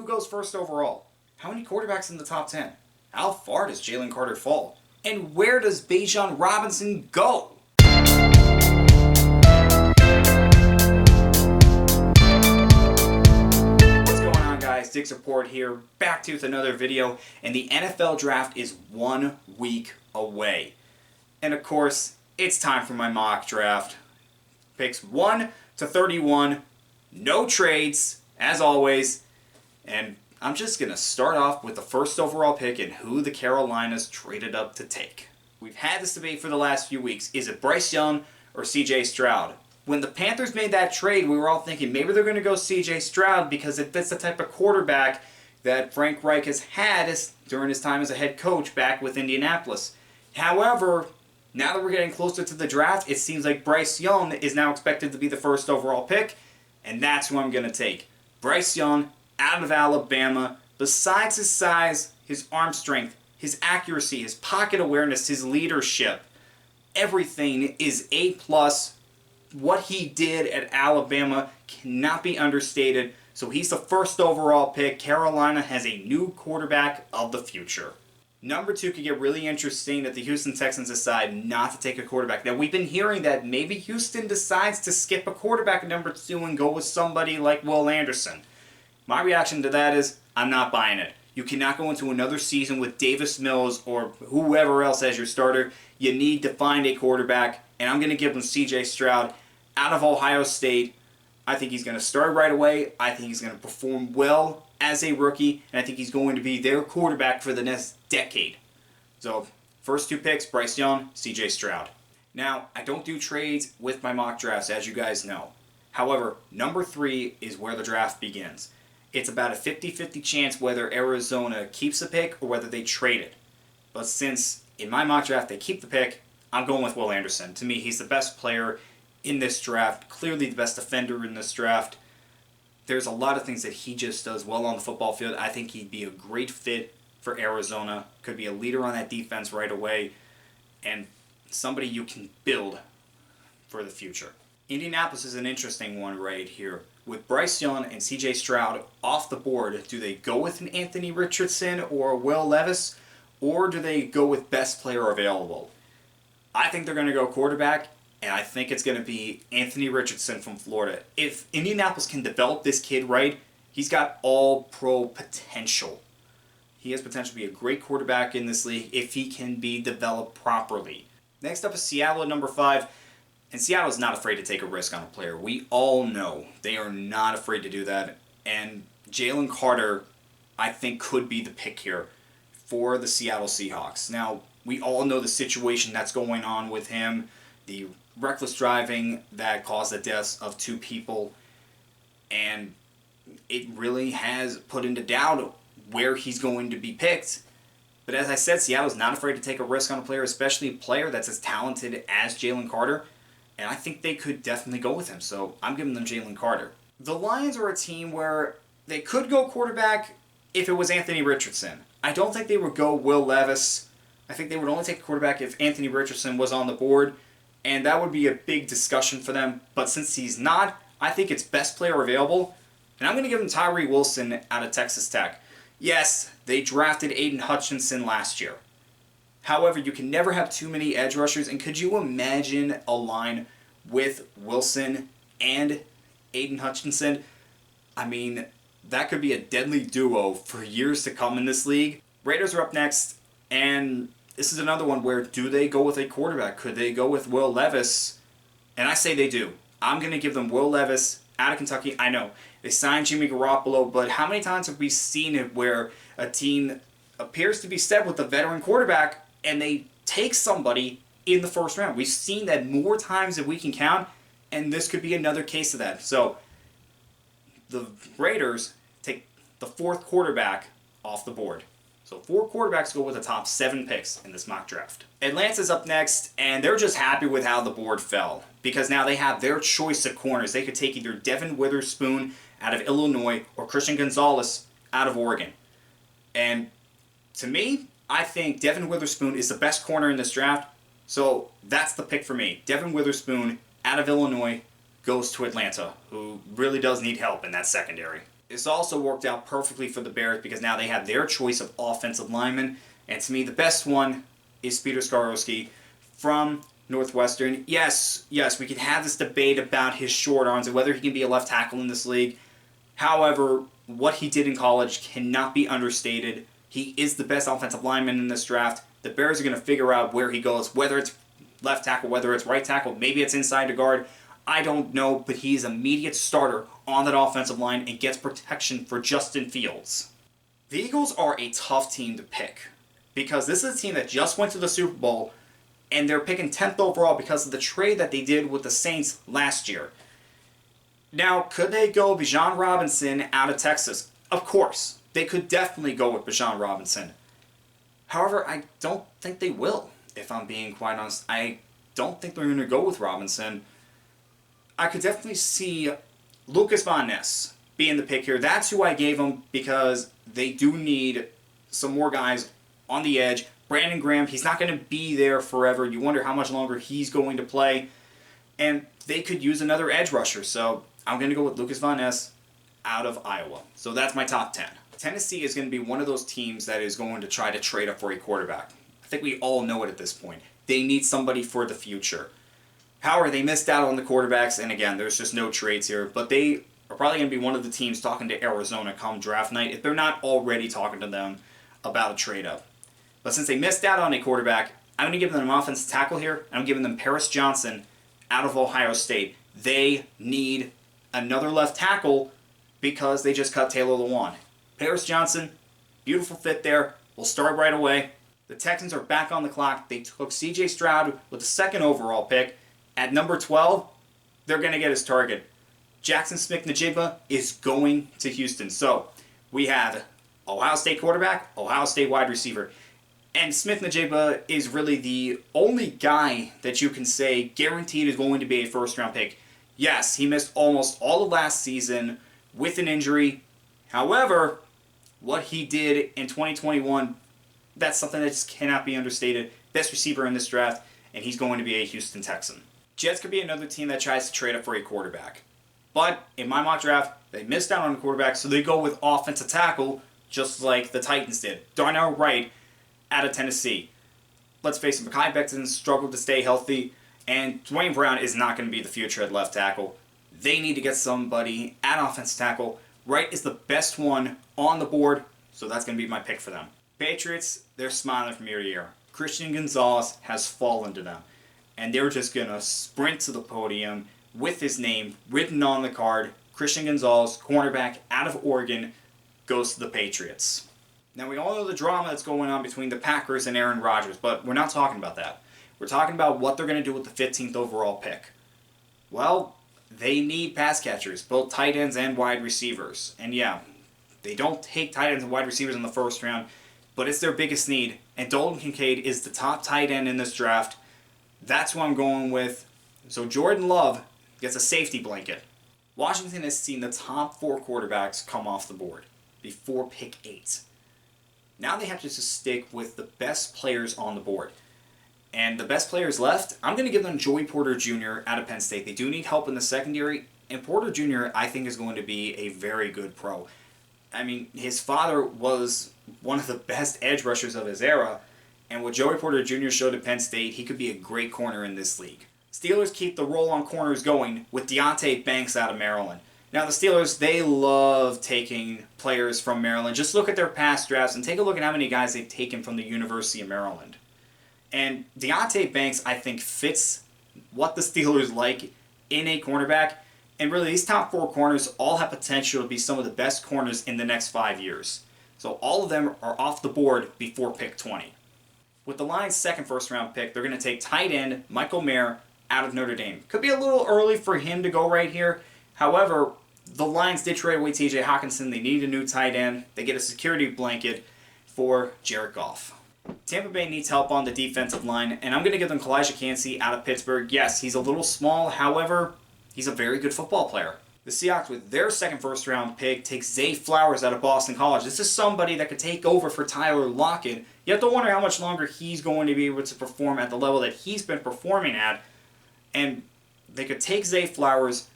goes first overall? How many quarterbacks in the top 10? How far does Jalen Carter fall? And where does Bijan Robinson go? What's going on, guys? Dick Support here, back to you with another video, and the NFL draft is 1 week away. And of course, it's time for my mock draft. Picks 1 to 31, no trades, as always, and I'm just going to start off with the first overall pick and who the Carolinas traded up to take. We've had this debate for the last few weeks. Is it Bryce Young or CJ Stroud? When the Panthers made that trade, we were all thinking maybe they're going to go CJ Stroud because it fits the type of quarterback that Frank Reich has had during his time as a head coach back with Indianapolis. However, now that we're getting closer to the draft, it seems like Bryce Young is now expected to be the first overall pick, and that's who I'm going to take. Bryce Young, out of Alabama. Besides his size, his arm strength, his accuracy, his pocket awareness, his leadership, everything is A+. What he did at Alabama cannot be understated. So he's the first overall pick. Carolina has a new quarterback of the future. Number 2 could get really interesting if the Houston Texans decide not to take a quarterback. Now, we've been hearing that maybe Houston decides to skip a quarterback at number 2 and go with somebody like Will Anderson. My reaction to that is, I'm not buying it. You cannot go into another season with Davis Mills or whoever else as your starter. You need to find a quarterback, and I'm going to give them CJ Stroud out of Ohio State. I think he's going to start right away. I think he's going to perform well as a rookie, and I think he's going to be their quarterback for the next decade. So, first 2 picks, Bryce Young, CJ Stroud. Now, I don't do trades with my mock drafts, as you guys know. However, number 3 is where the draft begins. It's about a 50-50 chance whether Arizona keeps the pick or whether they trade it. But since, in my mock draft, they keep the pick, I'm going with Will Anderson. To me, he's the best player in this draft, clearly the best defender in this draft. There's a lot of things that he just does well on the football field. I think he'd be a great fit for Arizona. Could be a leader on that defense right away, and somebody you can build for the future. Indianapolis is an interesting one right here. With Bryce Young and CJ Stroud off the board, do they go with an Anthony Richardson or Will Levis, or do they go with best player available? I think they're going to go quarterback, and I think it's going to be Anthony Richardson from Florida. If Indianapolis can develop this kid right, he's got all-pro potential. He has potential to be a great quarterback in this league if he can be developed properly. Next up is Seattle at number 5. And Seattle is not afraid to take a risk on a player. We all know they are not afraid to do that. And Jalen Carter, I think, could be the pick here for the Seattle Seahawks. Now, we all know the situation that's going on with him. The reckless driving that caused the deaths of 2 people. And it really has put into doubt where he's going to be picked. But as I said, Seattle's not afraid to take a risk on a player, especially a player that's as talented as Jalen Carter. And I think they could definitely go with him. So I'm giving them Jalen Carter. The Lions are a team where they could go quarterback if it was Anthony Richardson. I don't think they would go Will Levis. I think they would only take a quarterback if Anthony Richardson was on the board. And that would be a big discussion for them. But since he's not, I think it's best player available. And I'm going to give them Tyree Wilson out of Texas Tech. Yes, they drafted Aiden Hutchinson last year. However, you can never have too many edge rushers, and could you imagine a line with Wilson and Aiden Hutchinson? I mean, that could be a deadly duo for years to come in this league. Raiders are up next, and this is another one where do they go with a quarterback? Could they go with Will Levis? And I say they do. I'm going to give them Will Levis out of Kentucky. I know, they signed Jimmy Garoppolo, but how many times have we seen it where a team appears to be set with a veteran quarterback and they take somebody in the first round? We've seen that more times than we can count, and this could be another case of that. So the Raiders take the 4th quarterback off the board. So 4 quarterbacks go with the top 7 picks in this mock draft. Atlanta's up next, and they're just happy with how the board fell, because now they have their choice of corners. They could take either Devin Witherspoon out of Illinois or Christian Gonzalez out of Oregon. And to me, I think Devin Witherspoon is the best corner in this draft, so that's the pick for me. Devin Witherspoon out of Illinois goes to Atlanta, who really does need help in that secondary. This also worked out perfectly for the Bears because now they have their choice of offensive linemen. And to me, the best one is Peter Skorowski from Northwestern. Yes, we can have this debate about his short arms and whether he can be a left tackle in this league. However, what he did in college cannot be understated. He is the best offensive lineman in this draft. The Bears are going to figure out where he goes, whether it's left tackle, whether it's right tackle, maybe it's inside the guard. I don't know, but he's an immediate starter on that offensive line and gets protection for Justin Fields. The Eagles are a tough team to pick because this is a team that just went to the Super Bowl and they're picking 10th overall because of the trade that they did with the Saints last year. Now, could they go Bijan Robinson out of Texas? Of course. They could definitely go with Bijan Robinson. However, I don't think they will, if I'm being quite honest. I don't think they're going to go with Robinson. I could definitely see Lucas Van Ness being the pick here. That's who I gave them because they do need some more guys on the edge. Brandon Graham, he's not going to be there forever. You wonder how much longer he's going to play. And they could use another edge rusher. So I'm going to go with Lucas Van Ness out of Iowa. So that's my top 10. Tennessee is going to be one of those teams that is going to try to trade up for a quarterback. I think we all know it at this point. They need somebody for the future. However, they missed out on the quarterbacks, and again, there's just no trades here. But they are probably going to be one of the teams talking to Arizona come draft night if they're not already talking to them about a trade-up. But since they missed out on a quarterback, I'm going to give them an offensive tackle here. I'm giving them Paris Johnson out of Ohio State. They need another left tackle because they just cut Taylor Lewan. Paris Johnson, beautiful fit there. We'll start right away. The Texans are back on the clock. They took C.J. Stroud with the second overall pick. At number 12, they're going to get his target. Jackson Smith-Njigba is going to Houston. So we have Ohio State quarterback, Ohio State wide receiver. And Smith-Njigba is really the only guy that you can say guaranteed is going to be a first-round pick. Yes, he missed almost all of last season with an injury. However, what he did in 2021, that's something that just cannot be understated. Best receiver in this draft, and he's going to be a Houston Texan. Jets could be another team that tries to trade up for a quarterback. But in my mock draft, they missed out on a quarterback, so they go with offensive tackle, just like the Titans did. Darnell Wright out of Tennessee. Let's face it, Mekhi Becton struggled to stay healthy, and Dwayne Brown is not going to be the future at left tackle. They need to get somebody at offensive tackle. Wright is the best one on the board, so that's going to be my pick for them. Patriots, they're smiling from year to year. Christian Gonzalez has fallen to them. And they're just going to sprint to the podium with his name written on the card. Christian Gonzalez, cornerback out of Oregon, goes to the Patriots. Now, we all know the drama that's going on between the Packers and Aaron Rodgers, but we're not talking about that. We're talking about what they're going to do with the 15th overall pick. Well, they need pass catchers, both tight ends and wide receivers. And yeah, they don't take tight ends and wide receivers in the first round, but it's their biggest need. And Dalton Kincaid is the top tight end in this draft. That's what I'm going with. So Jordan Love gets a safety blanket. Washington has seen the top 4 quarterbacks come off the board before pick 8. Now they have to just stick with the best players on the board. And the best players left, I'm going to give them Joey Porter Jr. out of Penn State. They do need help in the secondary. And Porter Jr., I think, is going to be a very good pro. I mean, his father was one of the best edge rushers of his era. And what Joey Porter Jr. showed at Penn State, he could be a great corner in this league. Steelers keep the roll on corners going with Deonte Banks out of Maryland. Now, the Steelers, they love taking players from Maryland. Just look at their past drafts and take a look at how many guys they've taken from the University of Maryland. And Deonte Banks, I think, fits what the Steelers like in a cornerback. And really, these top 4 corners all have potential to be some of the best corners in the next 5 years. So all of them are off the board before pick 20. With the Lions' second first-round pick, they're going to take tight end Michael Mayer out of Notre Dame. Could be a little early for him to go right here. However, the Lions did trade away T.J. Hawkinson. They need a new tight end. They get a security blanket for Jared Goff. Tampa Bay needs help on the defensive line, and I'm going to give them Kalijah Kancey out of Pittsburgh. Yes, he's a little small. However, he's a very good football player. The Seahawks, with their second first-round pick, take Zay Flowers out of Boston College. This is somebody that could take over for Tyler Lockett. You have to wonder how much longer he's going to be able to perform at the level that he's been performing at. And they could take Zay Flowers,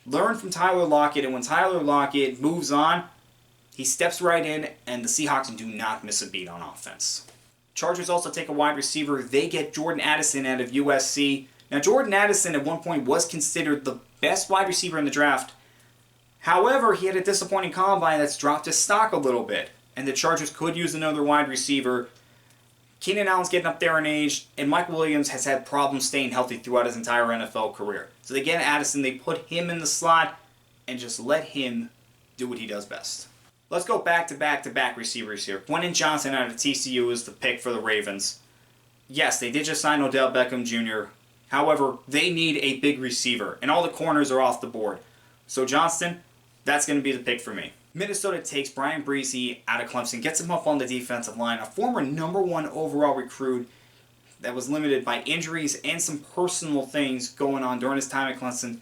learn from Tyler Lockett, and when Tyler Lockett moves on, he steps right in, and the Seahawks do not miss a beat on offense. Chargers also take a wide receiver. They get Jordan Addison out of USC. Now, Jordan Addison at one point was considered the best wide receiver in the draft. However, he had a disappointing combine that's dropped his stock a little bit, and the Chargers could use another wide receiver. Keenan Allen's getting up there in age, and Mike Williams has had problems staying healthy throughout his entire NFL career. So they get Addison, they put him in the slot, and just let him do what he does best. Let's go back-to-back receivers here. Quentin Johnson out of TCU is the pick for the Ravens. Yes, they did just sign Odell Beckham Jr. However, they need a big receiver, and all the corners are off the board. So Johnston, that's going to be the pick for me. Minnesota takes Brian Breezy out of Clemson, gets him up on the defensive line, a former #1 overall recruit that was limited by injuries and some personal things going on during his time at Clemson.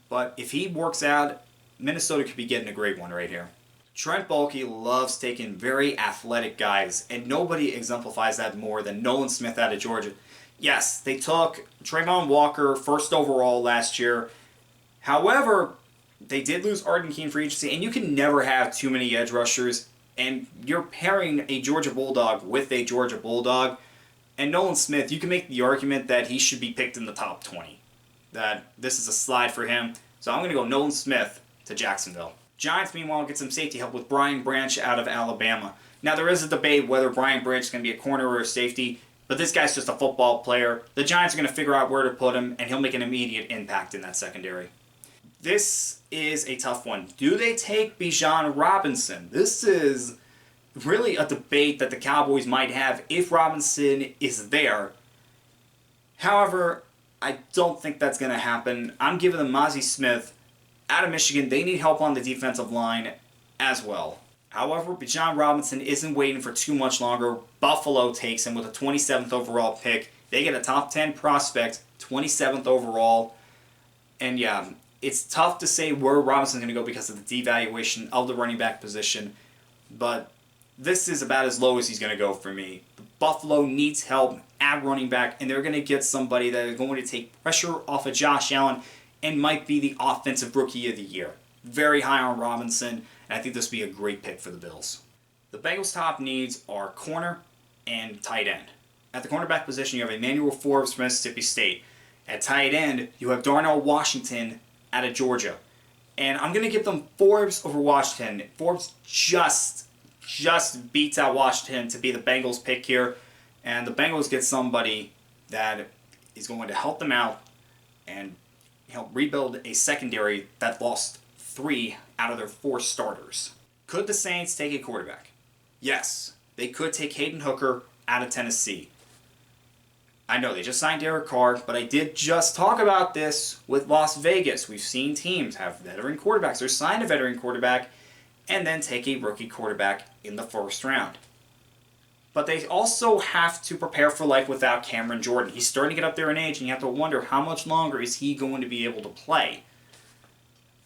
But if he works out, Minnesota could be getting a great one right here. Trent Baalke loves taking very athletic guys, and nobody exemplifies that more than Nolan Smith out of Georgia. Yes, they took Trayvon Walker first overall last year. However, they did lose Arden Key in free agency, and you can never have too many edge rushers, and you're pairing a Georgia Bulldog with a Georgia Bulldog. And Nolan Smith, you can make the argument that he should be picked in the top 20. That this is a slide for him. So I'm going to go Nolan Smith to Jacksonville. Giants, meanwhile, get some safety help with Brian Branch out of Alabama. Now, there is a debate whether Brian Branch is going to be a corner or a safety, but this guy's just a football player. The Giants are going to figure out where to put him, and he'll make an immediate impact in that secondary. This is a tough one. Do they take Bijan Robinson? This is really a debate that the Cowboys might have if Robinson is there. However, I don't think that's going to happen. I'm giving them Mazi Smith out of Michigan. They need help on the defensive line as well. However, Bijan Robinson isn't waiting for too much longer. Buffalo takes him with a 27th overall pick. They get a top 10 prospect, 27th overall. And yeah, it's tough to say where Robinson's going to go because of the devaluation of the running back position. But this is about as low as he's going to go for me. The Buffalo needs help at running back, and they're going to get somebody that is going to take pressure off of Josh Allen and might be the offensive rookie of the year. Very high on Robinson, and I think this would be a great pick for the Bills. The Bengals' top needs are corner and tight end. At the cornerback position, you have Emmanuel Forbes from Mississippi State. At tight end, you have Darnell Washington out of Georgia. And I'm going to give them Forbes over Washington. Forbes just beats out Washington to be the Bengals pick here. And the Bengals get somebody that is going to help them out and help rebuild a secondary that lost 3 out of their 4 starters. Could the Saints take a quarterback? Yes, they could take Hayden Hooker out of Tennessee. I know they just signed Derek Carr, but I did just talk about this with Las Vegas. We've seen teams have veteran quarterbacks or sign a veteran quarterback and then take a rookie quarterback in the first round. But they also have to prepare for life without Cameron Jordan. He's starting to get up there in age, and you have to wonder how much longer is he going to be able to play.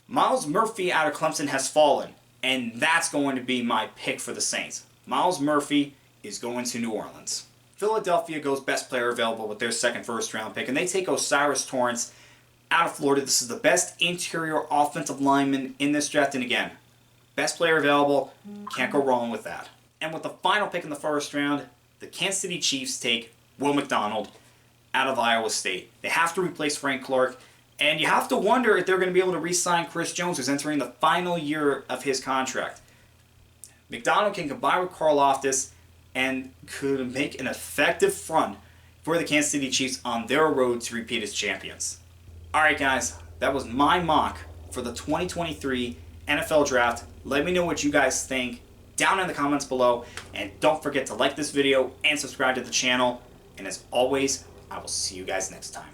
Myles Murphy out of Clemson has fallen, and that's going to be my pick for the Saints. Myles Murphy is going to New Orleans. Philadelphia goes best player available with their second first-round pick, and they take Osiris Torrance out of Florida. This is the best interior offensive lineman in this draft, and again, best player available, can't go wrong with that. And with the final pick in the first round, the Kansas City Chiefs take Will McDonald out of Iowa State. They have to replace Frank Clark, and you have to wonder if they're going to be able to re-sign Chris Jones, who's entering the final year of his contract. McDonald can combine with Karlaftis and could make an effective front for the Kansas City Chiefs on their road to repeat as champions. Alright guys, that was my mock for the 2023 NFL Draft. Let me know what you guys think down in the comments below, and don't forget to like this video and subscribe to the channel, and as always, I will see you guys next time.